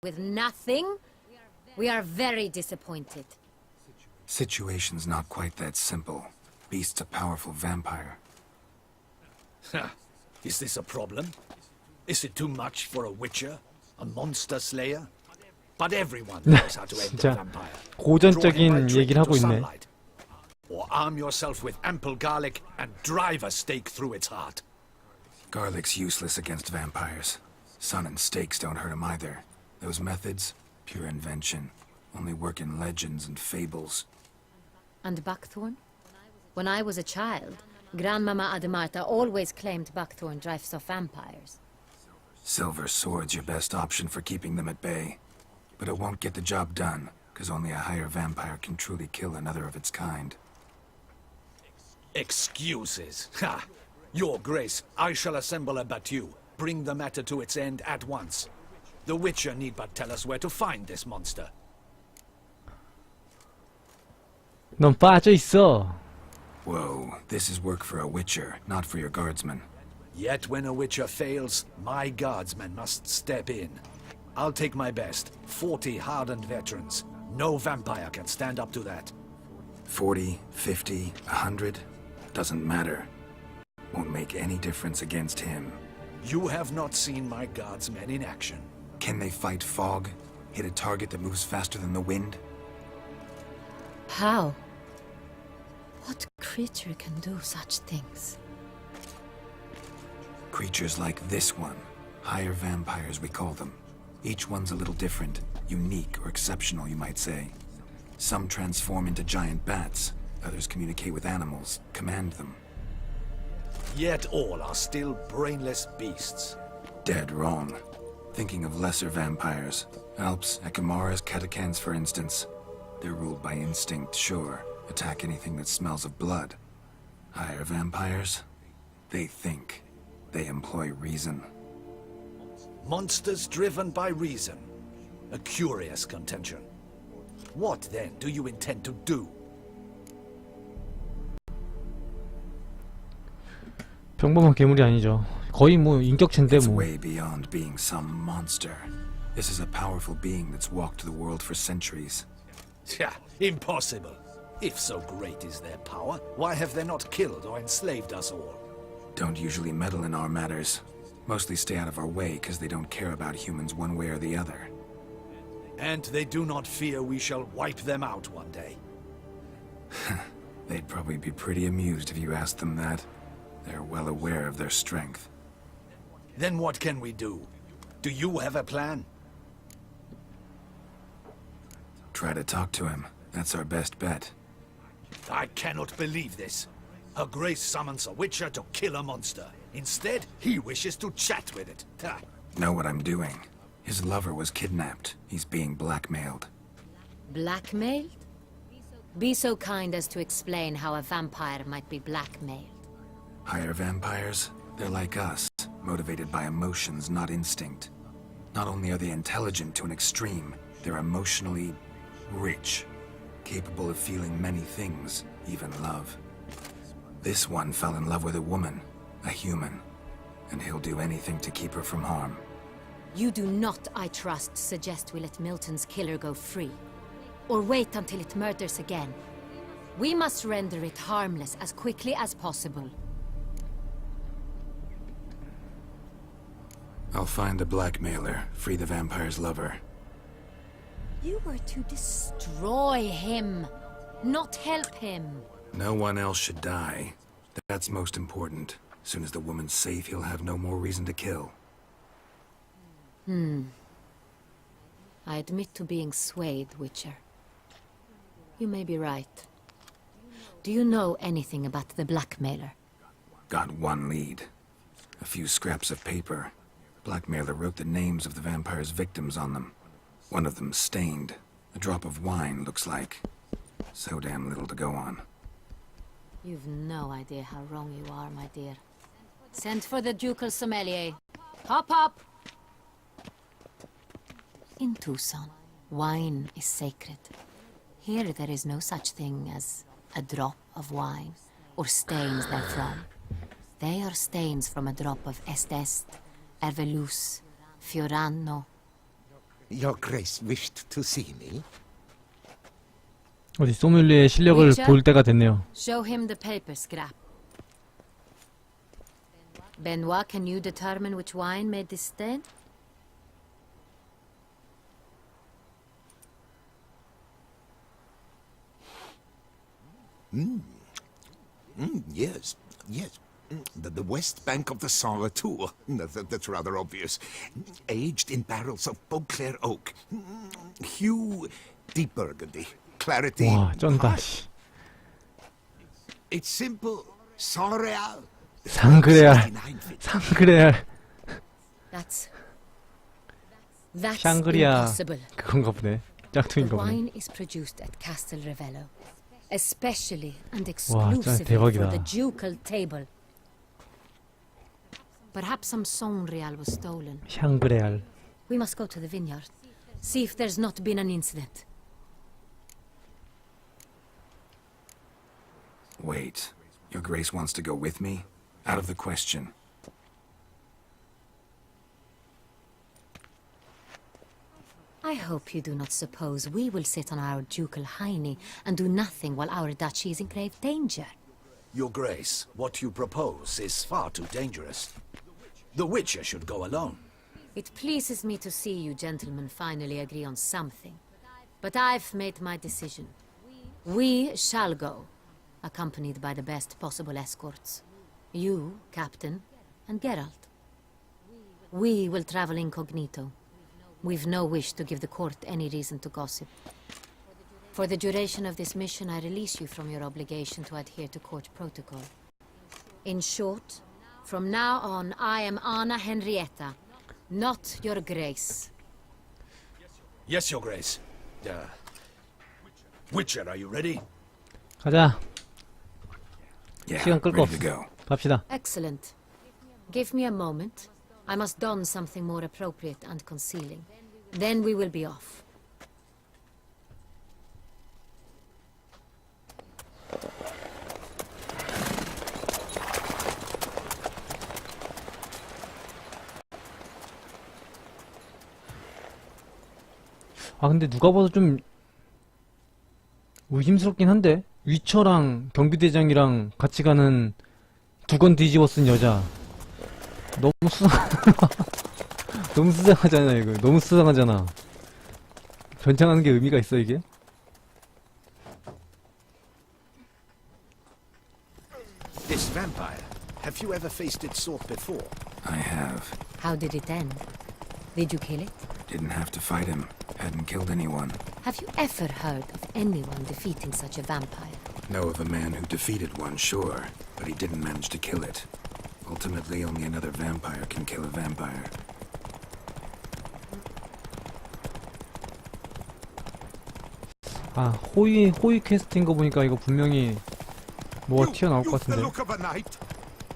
with nothing? We are very disappointed. Situation's not quite that simple. Beast's a powerful vampire. Is this a problem? Is it too much for a witcher? A monster slayer? But everyone knows how to end a vampire. 고전적인 얘기를 하고 있네. Or arm yourself with ample garlic and drive a stake through its heart. Garlic's useless against vampires. Sun and stakes don't hurt him either. Those methods, pure invention, only work in legends and fables. And buckthorn? When I was a child, Grandmama Ademarta always claimed buckthorn drives off vampires. Silver sword's your best option for keeping them at bay. But it won't get the job done, because only a higher vampire can truly kill another of its kind. Excuses. Ha! Your Grace, I shall assemble a battue. Bring the matter to its end at once. The Witcher need but tell us where to find this monster. 넌 빠져 있어. Whoa, this is work for a Witcher, not for your guardsmen. Yet when a Witcher fails, my guardsmen must step in. I'll take my best. 40 hardened veterans. No vampire can stand up to that. 40, 50, 100? Doesn't matter. Won't make any difference against him. You have not seen my guardsmen in action. Can they fight fog? Hit a target that moves faster than the wind? How? What creature can do such things? Creatures like this one. Higher vampires, we call them. Each one's a little different, unique or exceptional, you might say. Some transform into giant bats, others communicate with animals, command them. Yet all are still brainless beasts. Dead wrong. Thinking of lesser vampires. Alps, Ekamaras, Catacans, for instance. They're ruled by instinct, sure. Attack anything that smells of blood. Higher vampires? They think. They employ reason. Monsters driven by reason. A curious contention. What then do you intend to do? 평범한 괴물이 아니죠. 거의 뭐 인격체인데 It's 뭐. way beyond being some monster. This is a powerful being that's walked the world for centuries. Yeah, impossible. If so great is their power, why have they not killed or enslaved us all? Don't usually meddle in our matters. Mostly stay out of our way because they don't care about humans one way or the other. And they do not fear we shall wipe them out one day. They'd probably be pretty amused if you asked them that. They're well aware of their strength. Then what can we do? Do you have a plan? Try to talk to him. That's our best bet. I cannot believe this. Her Grace summons a Witcher to kill a monster. Instead, he wishes to chat with it. Ha. Know what I'm doing. His lover was kidnapped. He's being blackmailed. Blackmailed? Be so kind as to explain how a vampire might be blackmailed. Higher vampires? They're like us, motivated by emotions, not instinct. Not only are they intelligent to an extreme, they're emotionally rich, capable of feeling many things, even love. This one fell in love with a woman, a human, and he'll do anything to keep her from harm. You do not, I trust, suggest we let Milton's killer go free. Or wait until it murders again. We must render it harmless as quickly as possible. I'll find the blackmailer, free the vampire's lover. You were to destroy him, not help him. No one else should die. That's most important. As soon as the woman's safe, he'll have no more reason to kill. I admit to being swayed, Witcher. You may be right. Do you know anything about the blackmailer? Got one lead. A few scraps of paper. Blackmailer wrote the names of the vampire's victims on them. One of them stained. A drop of wine, looks like. So damn little to go on. You've no idea how wrong you are, my dear. Send for the ducal sommelier. Hop, hop! In Tucson, wine is sacred. Here there is no such thing as a drop of wine, or stains therefrom. They are stains from a drop of Est, Ervelus, Fiorano. Your Grace wished to see me? 어디 소믈리에의 실력을 Witcher? 볼 때가 됐네요. Show him the paper scrap. Benoit, can you determine which wine made this stain? Yes, yes. The west bank of the Saar too. That's rather obvious. Aged in barrels of Beauclair oak. Hue, deep burgundy. Clarity. 와, 쩐다. 씨. It's simple. Saint-Réal. 상그레알. 상그레알. That's 샹그리아 impossible. 그건가 보네. The 짝퉁인가 보네. wine is produced at Castel Revello, especially and 와, 진짜 exclusively for 대박이다. the ducal table. Perhaps some Saint-Réal was stolen. 샹그레알. We must go to the vineyard, see if there's not been an incident. Wait. Your Grace wants to go with me? Out of the question. I hope you do not suppose we will sit on our ducal hiney and do nothing while our duchy is in grave danger. Your Grace, what you propose is far too dangerous. The Witcher should go alone. It pleases me to see you gentlemen finally agree on something. But I've made my decision. We shall go, accompanied by the best possible escorts. You, Captain, and Geralt. We will travel incognito. We've no wish to give the court any reason to gossip. For the duration of this mission, I release you from your obligation to adhere to court protocol. In short, from now on, I am Anna Henrietta, not your Grace. Yes, Your Grace. Witcher, are you ready? 가자. Yeah, 시간 끌거 ready to 없어. go. 갑시다. Excellent. Give me a moment. I must don something more appropriate and concealing. Then we will be off. 아 근데 누가 봐도 좀 의심스럽긴 한데 위쳐랑 경비대장이랑 같이 가는 두 건 뒤집어 쓴 여자 너무 너무 수상하잖아. 이거 너무 수상하잖아. 변장하는 게 의미가 있어 이게? This vampire, have you ever faced its sort before? I have. How did it end? Did you kill it? Didn't have to fight him. Hadn't killed anyone. Have you ever heard of anyone defeating such a vampire? Know of a man who defeated one, sure, but he didn't manage to kill it. Ultimately, only another vampire can kill a vampire. 아 호위 퀘스트인 거 보니까 이거 분명히 뭐가 튀어나올 것 The 같은데. look of a night.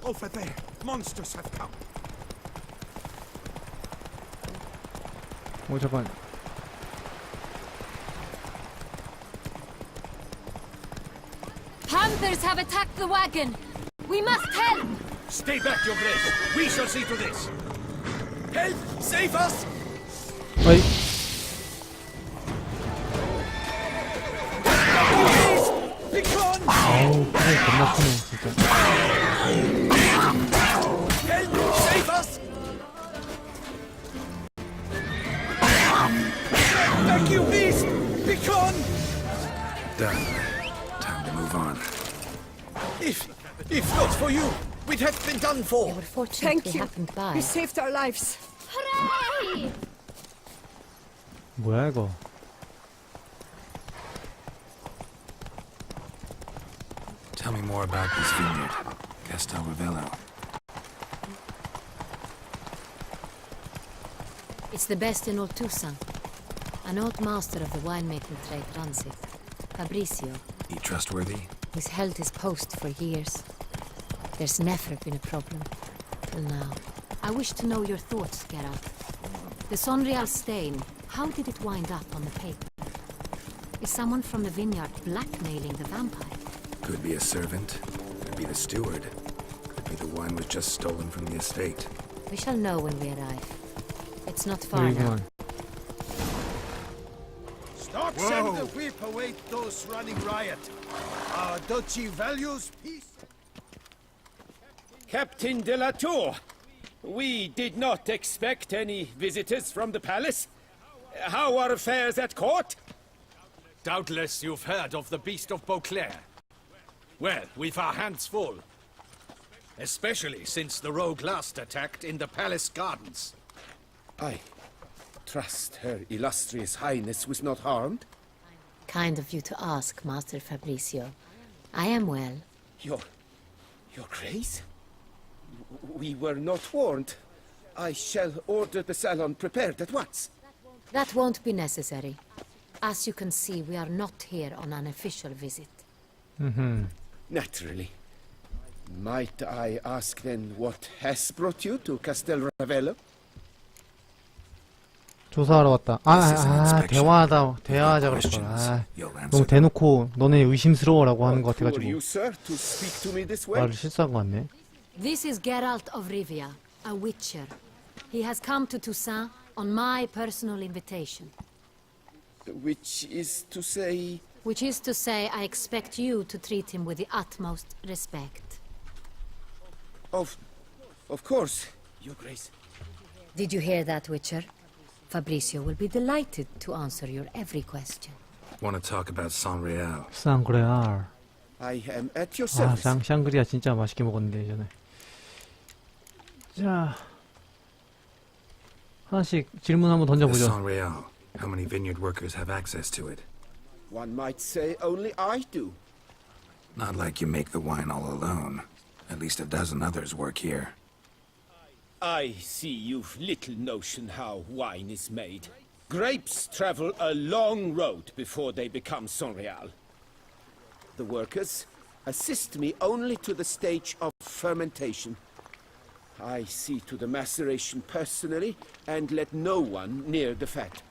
Over there, monsters have come. 잠깐. Panthers have attacked the wagon! We must help! Stay back, Your Grace. We shall see to this. Help! Save us! 아이. Be gone! 아우 팔이 겁나 크네 진짜. Help! Save us! Back, you beast! Be gone! Done. Time to move on. If not for you, we'd have been done for. They were fortunate Thank we you. happened by. You saved our lives. 뭐야 이거? Tell me more about this vineyard. Castel Revello. It's the best in all Toussaint. An old master of the winemaking trade runs it. Fabricio. He trustworthy? He's held his post for years. There's never been a problem. Till now. I wish to know your thoughts, Geralt. The Sonreal stain, how did it wind up on the paper? Is someone from the vineyard blackmailing the vampire? Could be a servant. Could be the steward. Could be the wine was just stolen from the estate. We shall know when we arrive. It's not far now. 여기구만. Don't send the whip await those running riot. Our duchy values peace. Captain de la Tour, we did not expect any visitors from the palace. How are affairs at court? Doubtless you've heard of the Beast of Beauclair. Well, we've our hands full. Especially since the rogue last attacked in the palace gardens. I trust Her Illustrious Highness was not harmed. Kind of you to ask, Master Fabricio. I am well. Your Grace? We were not warned. I shall order the salon prepared at once. That won't be necessary. As you can see, we are not here on an official visit. Naturally. Might I ask then what has brought you to Castel Ravello? 조사하러 왔다. 대화하자 그랬어. 너무 대놓고 너네 의심스러워라고 하는 것 Who are 같아가지고 you, sir, to speak to me this way? 말을 실수한 것 같네. This is Geralt of Rivia, a witcher. He has come to Toussaint on my personal invitation. Which is to say... Which is to say, I expect you to treat him with the utmost respect. Of course, Your Grace. Did you hear that, Witcher? Fabricio will be delighted to answer your every question. Want to talk about Saint-Réal? 샹그레알. I am at your 아, service. 샹그리아 진짜 맛있게 먹었는데 예전에. 자, 하나씩 질문 한번 The 던져보죠. Saint-Réal. How many vineyard workers have access to it? One might say only I do. Not like you make the wine all alone. At least a dozen others work here. I see you've little notion how wine is made. Grapes travel a long road before they become Saint-Réal. The workers assist me only to the stage of fermentation. I see to the maceration personally and let no one near the fat.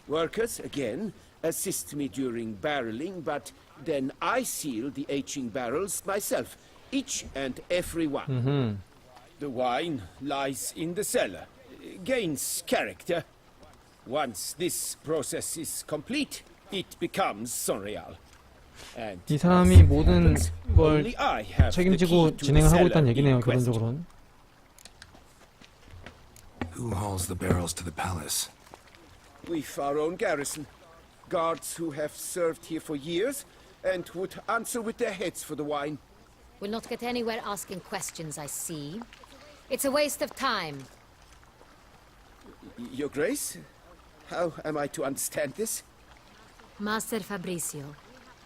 Workers, again, assist me during barreling, but then I seal the aging barrels myself, each and every one. The wine lies in the cellar, gains character. Once this process is complete, it becomes Saint-Réal. And 이 사람이 모든 걸 only I have the key 책임지고 to the 진행을 하고 cellar 있다는 얘기네요. in question. 결론적으로는. Who hauls the barrels to the palace? We've our own garrison, guards who have served here for years and would answer with their heads for the wine. We'll not get anywhere asking questions, I see. It's a waste of time. Your Grace, how am I to understand this? Master Fabricio,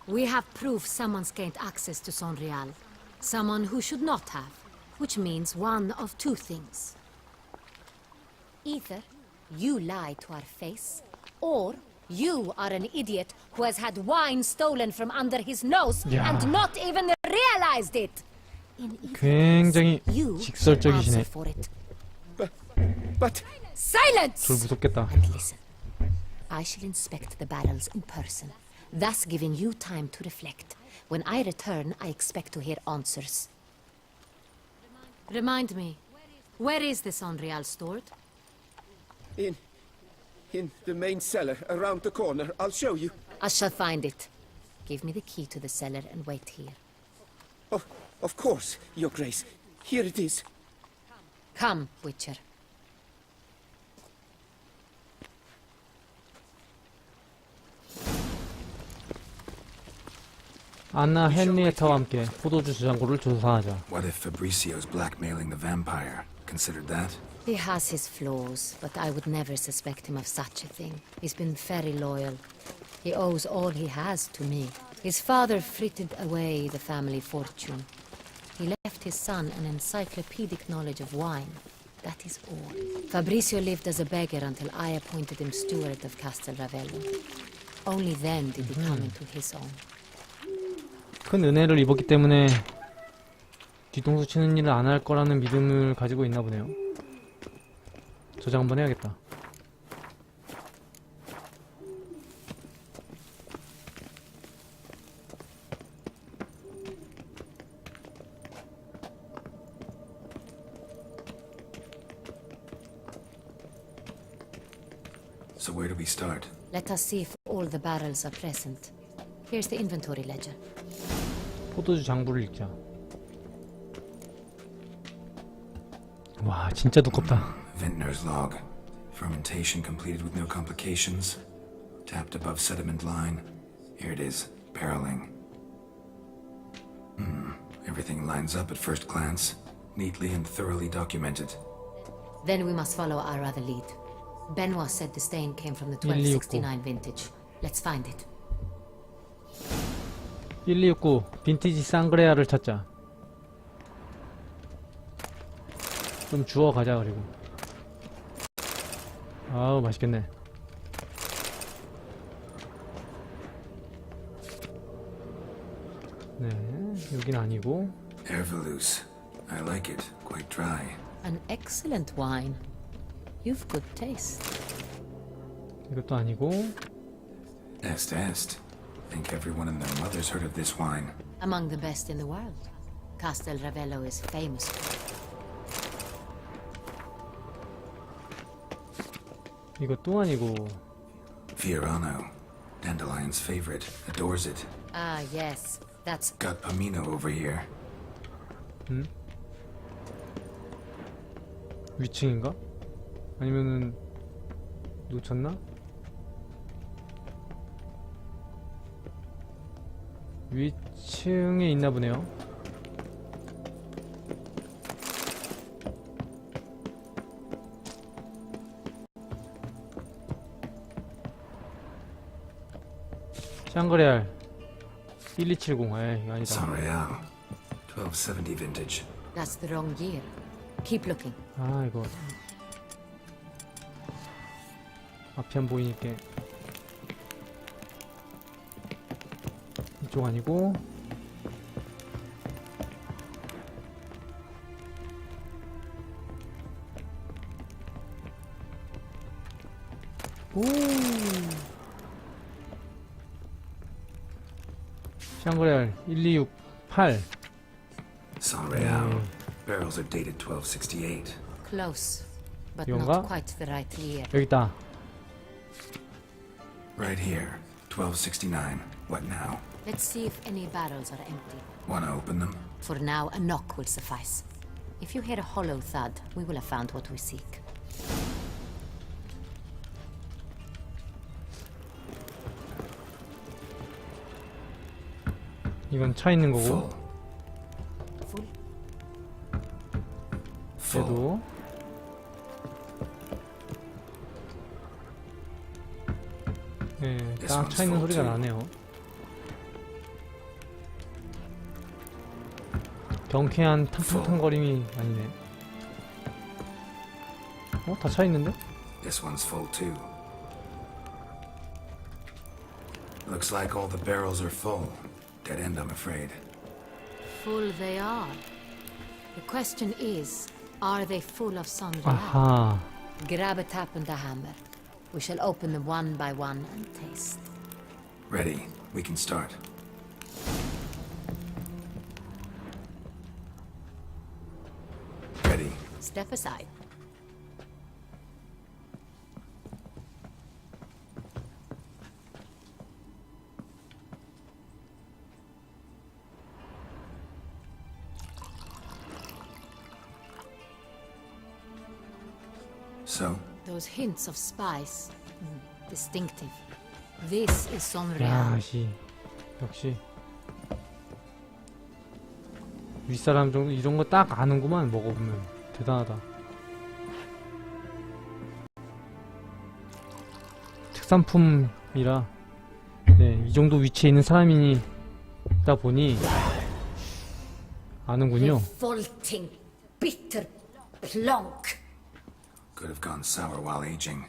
we have proof someone's gained access to Saint-Réal. Someone who should not have, which means one of two things. Either you lie to our face, or you are an idiot who has had wine stolen from under his nose and not even realized it. In either 굉장히 case, you 직설적이시네. answer for it. But Silence! 둘 무섭겠다. And listen. I shall inspect the barrels in person, thus giving you time to reflect. When I return, I expect to hear answers. Remind me, where is the Saint-Réal stored? in the main cellar around the corner, I'll show you. I shall find it. Give me the key to the cellar and wait here. Of course, Your Grace. Here it is. Come, Witcher. 안나 헨리에타와 함께 포도주 저장고를 조사하자. What if Fabricio's blackmailing the vampire? Considered that? He has his flaws, but I would never suspect him of such a thing. He's been very loyal. He owes all he has to me. His father frittered away the family fortune. He left his son an encyclopedic knowledge of wine. That is all. Fabricio lived as a beggar until I appointed him steward of Castel Ravello. Only then did he come into his own. 큰 은혜를 입었기 때문에 뒤통수 치는 일을 안 할 거라는 믿음을 가지고 있나 보네요. 저장 한번 해야겠다. So where do we start? Let us see if all the barrels are present. Here's the inventory ledger. 포도주 장부를 읽자. 와, 진짜 두껍다. Vintner's log. Fermentation completed with no complications. Tapped above sediment line. Here it is. Barreling. Everything lines up at first glance. Neatly and thoroughly documented. Then we must follow our other lead. Benoit said the stain came from the 1269 vintage. Let's find it. 1269 빈티지 쌍그레아를 찾자. 좀 주워 가자. 그리고 아우 맛있겠네. 네, 여긴 아니고. Herveloos. I like it. Quite dry. An excellent wine. You've good taste. 이것도 아니고. Est. Think everyone and their mother's heard of this wine. Among the best in the world. Castel Ravello is famous for it. 이것도 아니고. Fiorano. Dandelion's favorite. Adores it. Ah, yes. That's Got Pomino over here. 위층인가? 아니면은 놓쳤나? 위층에 있나 보네요. 샹그레알 1270. 에이, 아니다. Saint-Réal. 1270 vintage. that's the wrong year. Keep looking. 아, 이거 앞이 안 보이니까 이쪽 아니고. 오, 샹그레알 1268. Saint-Réal. Barrels are dated 1268. Close, but 이건가? not quite the right year. 여기 있다. Right here. 1269. What now? Let's see if any barrels are empty. Wanna open them? For now, a knock will suffice. If you hear a hollow thud, we will have found what we seek. 이건 차 있는 거고. Full. Full? Full. 얘도 네, 딱 차 있는 소리가 나네요. 경쾌한 탕탕탕거림이 아니네. 어? 다 차 있는데? This one's full too. Looks like all the barrels are full. Dead end, I'm afraid. Full they are. The question is, are they full of Saint-Réal? 아하. Grab a tap and a hammer. We shall open them one by one and taste. Ready. We can start. Ready. Step aside. So, Those hints of spice. Distinctive. This is Saint-Réal. 야, 씨. 역시 윗사람 정도 이런 거 딱 아는구만. 먹어보면 대단하다. 특산품이라 네, 이 정도 위치에 있는 사람이다 보니 아는군요. Revolting, bitter plonk. could have gone sour while aging.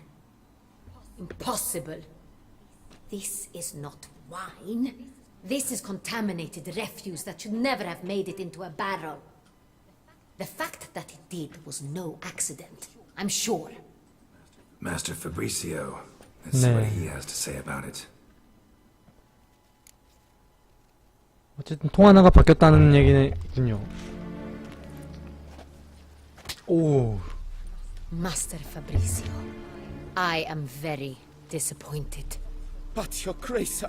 Impossible. This is not wine. This is contaminated refuse that should never have made it into a barrel. The fact that it did was no accident, I'm sure. Master Fabricio. Let's see what 네. he has to say about it. 어쨌든 통 하나가 바뀌었다는 얘기군요. 오, Master Fabricio, I am very, disappointed. But, Your Grace,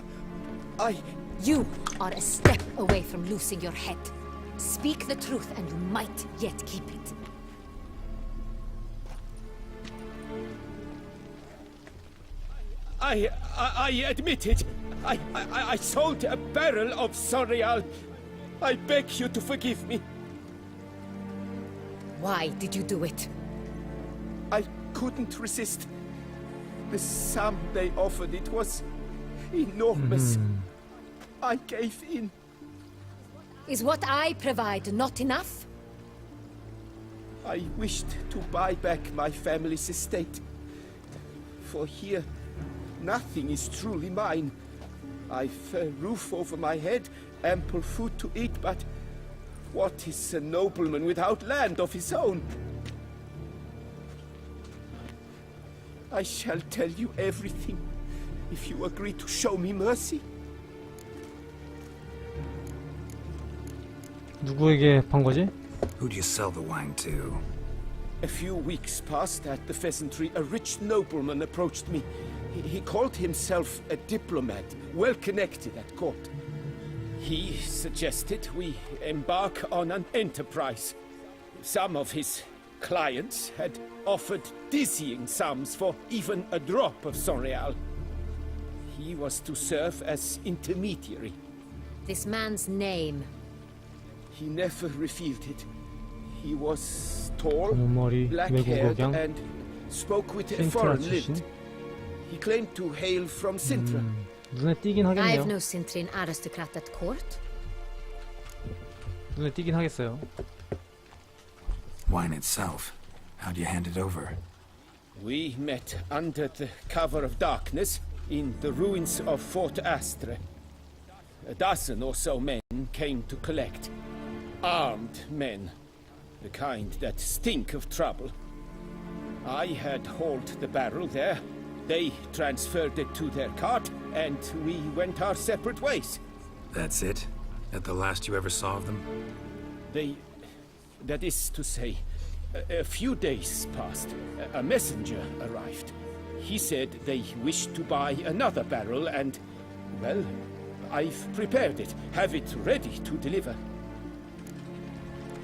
I... You are a step away from losing your head. Speak the truth and you might yet keep it. I admit it. I sold a barrel of Sonreal. I beg you to forgive me. Why did you do it? I couldn't resist. The sum they offered, it was enormous. I gave in. Is what I provide not enough? I wished to buy back my family's estate. For here, nothing is truly mine. I've a roof over my head, ample food to eat, but what is a nobleman without land of his own? I shall tell you everything, if you agree to show me mercy. 누구에게 판 거지? Who'd you sell the wine to? A few weeks past at the pheasantry, a rich nobleman approached me. He called himself a diplomat, well connected at court. He suggested we embark on an enterprise. Some of his clients had offered dizzying sums for even a drop of Sonreal. He was to serve as intermediary. This man's name. He never revealed it. He was tall, 머리 black-haired, 외국어경 and spoke with a 신트라 foreign 출신. lilt. He claimed to hail from Sintra. 눈에 띄긴 I've 하겠네요. no Sintrin aristocrat at court. 눈에 띄긴 하겠어요. Wine itself. How'd you hand it over? We met under the cover of darkness in the ruins of Fort Astre. A dozen or so men came to collect. Armed men. The kind that stink of trouble. I had hauled the barrel there. They transferred it to their cart, and we went our separate ways. That's it? At the last you ever saw of them? That is to say, a few days passed. A messenger arrived. He said they wished to buy another barrel and, well, I've prepared it. Have it ready to deliver.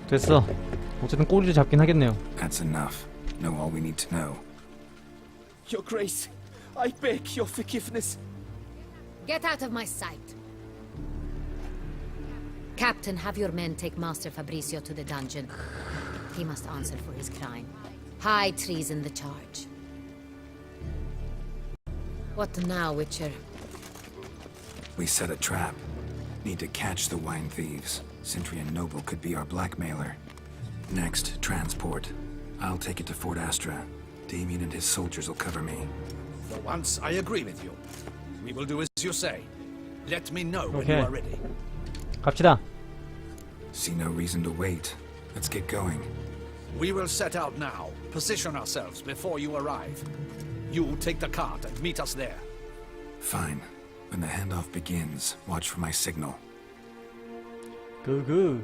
됐어. 어쨌든 꼬리를 잡긴 하겠네요. That's enough. Know all we need to know. Your Grace, I beg your forgiveness. Get out of my sight. Captain, have your men take Master Fabrizio to the dungeon. He must answer for his crime. High treason the charge. What now, Witcher? We set a trap. Need to catch the wine thieves. Sentry and Noble could be our blackmailer. Next, transport. I'll take it to Fort Astra. Damien and his soldiers will cover me. For once, I agree with you. We will do as you say. Let me know when Okay. you are ready. 갑시다. See no reason to wait. Let's get going. We will set out now. Position ourselves before you arrive. You take the cart and meet us there. Fine. When the handoff begins, watch for my signal. 그.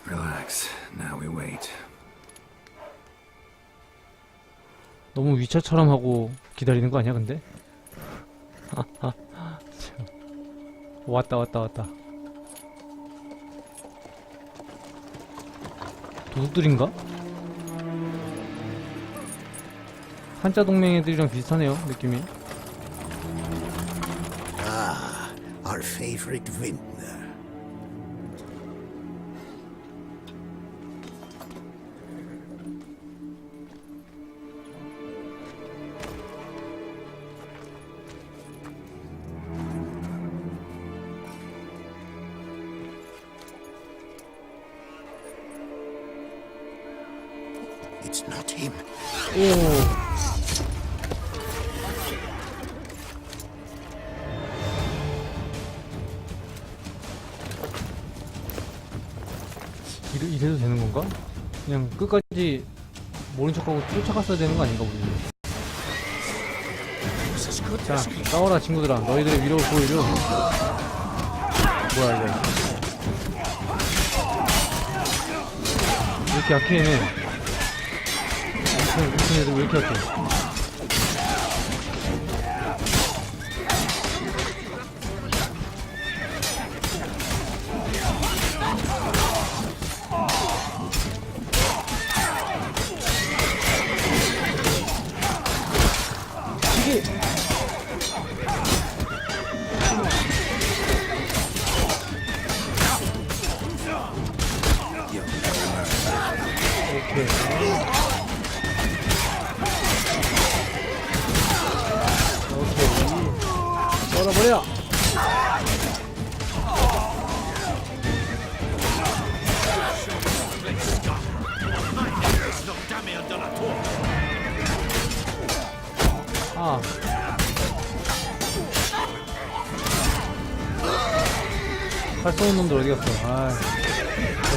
Relax. Now we wait. 너무 위쳐처럼 하고 기다리는 거 아니야, 근데? 참. 왔다. 도둑들인가? 한자 동맹 애들이랑 비슷하네요, 느낌이. Ah, our favorite vintner. It's not him. 이래도 되는 건가? 그냥 끝까지 모른 척하고 쫓아갔어야 되는 거 아닌가 우리는? 자, 싸워라 친구들아. 너희들의 위력을 보여줘. 뭐야 이거? 왜 이렇게 약해 얘네? 무슨 애들 왜 이렇게 약해? 오케이. 썰어버려! 아. 팔 쏘는 놈들 어디 갔어? 아.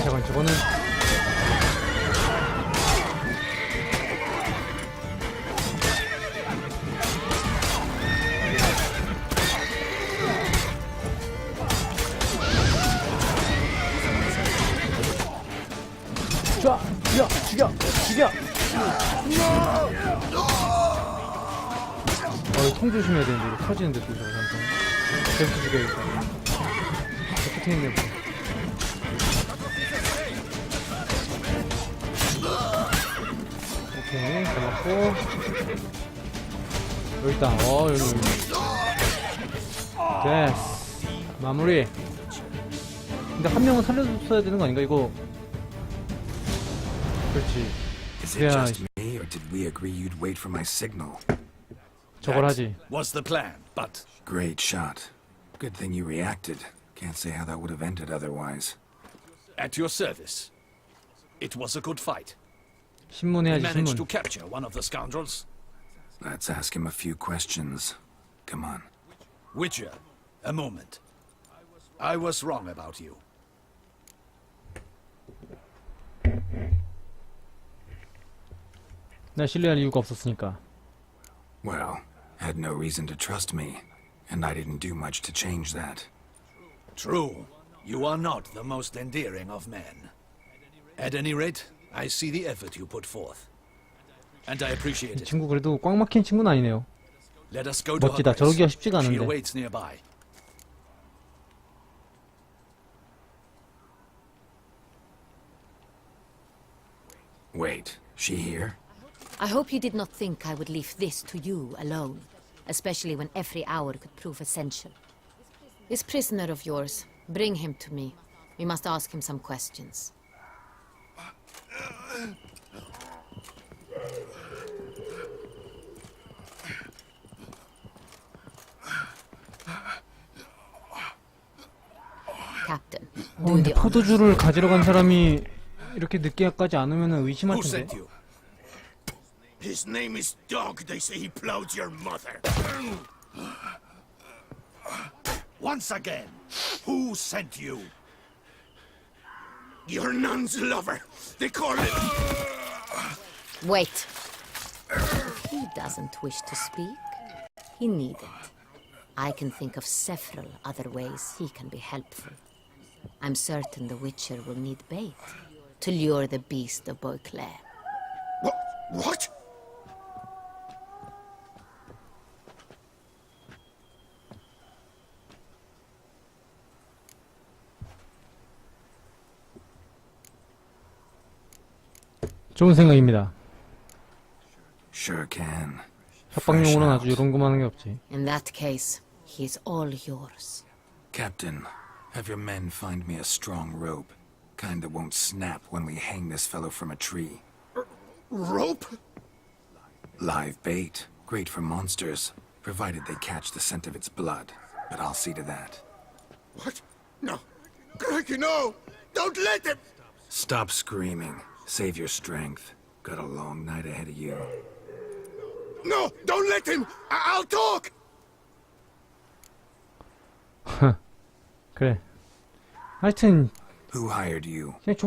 잠깐, 저거는. 죽여! 통 조심해야 되는데, 이거 터지는데 또 저거 잠깐. 계속 죽여야겠다. 끝에 있네, 뭐. 오케이, 잡았고. 여기 있다. 여기. 됐어. 마무리. 근데 한 명은 살려줬어야 되는 거 아닌가, 이거? 그렇지. Is it just me, or did we agree you'd wait for my signal? 저걸 하지. Was the plan, but Great shot. Good thing you reacted. Can't say how that would have ended otherwise. at your service. It was a good fight. We 신문해야지, managed to 신문. capture one of the scoundrels. Let's ask him a few questions. Come on. Witcher, a moment. I was wrong about you. 나 신뢰할 이유가 없었으니까. Well, had no reason to trust me, and I didn't do much to change that. True, you are not the most endearing of men. At any rate, I see the effort you put forth. And I appreciate 이 it. 친구 그래도 꽉 막힌 친구는 아니네요. Let us go to her 멋지다. place. 저러기가 쉽지가 She 않은데. awaits nearby. Wait, she here? I hope you did not think I would leave this to you alone, especially when every hour could prove essential. This prisoner of yours, bring him to me. We must ask him some questions. Captain, do 근데 the honors. 포도주를 가지러 간 사람이 이렇게 늦게까지 안 오면은 의심할 Who 텐데. sent you? His name is Dog. They say he plowed your mother. Once again, who sent you? Your nun's lover. They call it. Wait. If he doesn't wish to speak, he needn't. I can think of several other ways he can be helpful. I'm certain the Witcher will need bait to lure the beast of Beauclair. What? 좋은 생각입니다. Sure can. 협박용으로는 아주 요런거만한 게 없지. In that case, he is all yours. Captain, have your men find me a strong rope. Kind that won't snap when we hang this fellow from a tree. Rope? Live bait. Great for monsters, provided they catch the scent of its blood. But I'll see to that. What? No. Crikey, no! Don't let him! Stop screaming. Save your strength. Got a long night ahead of you. No! Don't let him! I'll talk! 그래. 하여튼 Who hired you? 그냥